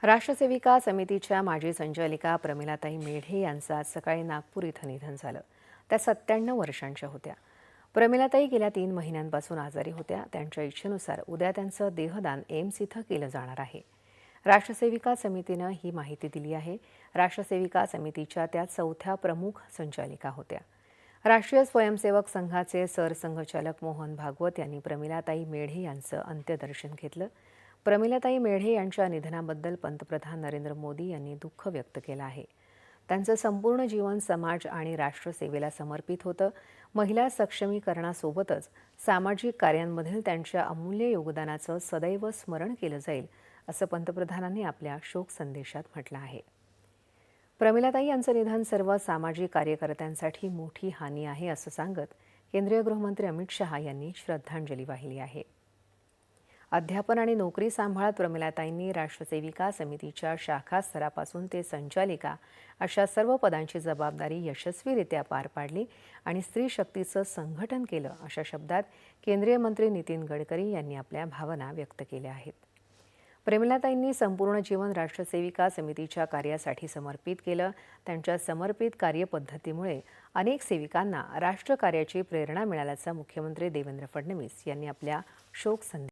राष्ट्रसेविका समितीच्या माजी संचालिका प्रमिलाताई मेढे यांचं आज सकाळी नागपूर इथं निधन झालं. त्या 97 वर्षांच्या होत्या. प्रमिलाताई गेल्या 3 महिन्यांपासून आजारी होत्या. त्यांच्या इच्छेनुसार उद्या त्यांचं देहदान एम्स इथं केलं जाणार आहे. राष्ट्रसेविका समितीनं ही माहिती दिली आहे. राष्ट्रसेविका समितीच्या त्या 4थ्या प्रमुख संचालिका होत्या. राष्ट्रीय स्वयंसेवक संघाचे सरसंघचालक मोहन भागवत यांनी प्रमिलाताई मेढे यांचं अंत्यदर्शन घेतलं. प्रमिलाताई मेढे यांच्या निधनाबद्दल पंतप्रधान नरेंद्र मोदी यांनी दुःख व्यक्त केलं आहे. त्यांचं संपूर्ण जीवन समाज आणि राष्ट्रसेवेला समर्पित होतं. महिला सक्षमीकरणासोबतच सामाजिक कार्यांमधील त्यांच्या अमूल्य योगदानाचं सदैव स्मरण केलं जाईल, असं पंतप्रधानांनी आपल्या शोक संदेशात म्हटलं आहे. प्रमिलाताई यांचं निधन सर्व सामाजिक कार्यकर्त्यांसाठी मोठी हानी आहे, असं सांगत केंद्रीय गृहमंत्री अमित शहा यांनी श्रद्धांजली वाहिली आहे. अध्यापन आणि नोकरी सांभाळत प्रमिलाताईंनी राष्ट्रसेविका समितीच्या शाखा स्तरापासून ते संचालिका अशा सर्व पदांची जबाबदारी यशस्वीरित्या पार पाडली आणि स्त्री शक्तीचं संघटन केलं, अशा शब्दात केंद्रीय मंत्री नितीन गडकरी यांनी आपल्या भावना व्यक्त केल्या आहेत. प्रमिलाताईंनी संपूर्ण जीवन राष्ट्रसेविका समितीच्या कार्यासाठी समर्पित केलं. त्यांच्या समर्पित कार्यपद्धतीमुळे अनेक सेविकांना राष्ट्रकार्याची प्रेरणा मिळाल्याचं मुख्यमंत्री देवेंद्र फडणवीस यांनी आपल्या शोक संदेशात